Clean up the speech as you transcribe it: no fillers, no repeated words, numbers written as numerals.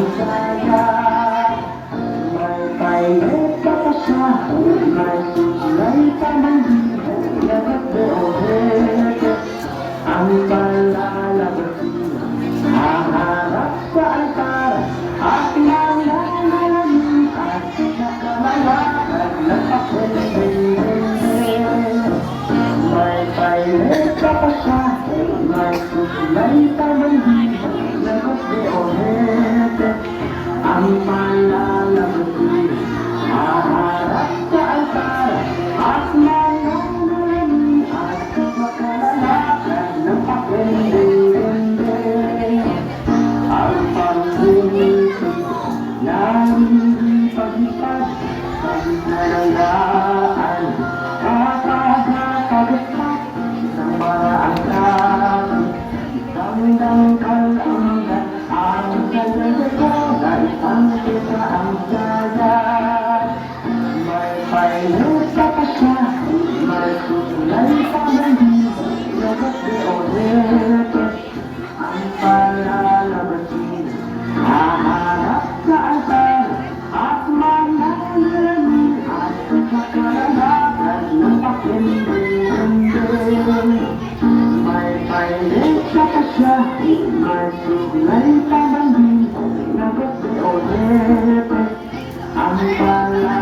ang saya. May pailita pa siya, may susulay pa man dito, nagag-o-hete. Ang palalabas niya, haharap sa altar, at nananalamin at nakamalakad na pakwende. May pailita pa siya, may susulay pa man dito, nagag-o-hete. Ang palalabas niya, haharap sa altar, at nananalamin at nakamalakad na pakwende. Ang pag-umisip na hindi paglipad sa nalangaan, kakagapagkat ng maraang kami. Damdang kalangan ang talaga na isang kita ang saya. May pailita pa siya, may susulay pa man dito, nagag-o-hete. Ang palalabas niya, haharap sa altar, at mananalamin at nakakalakad ng pakwende. May pailita pa siya, may susulay pa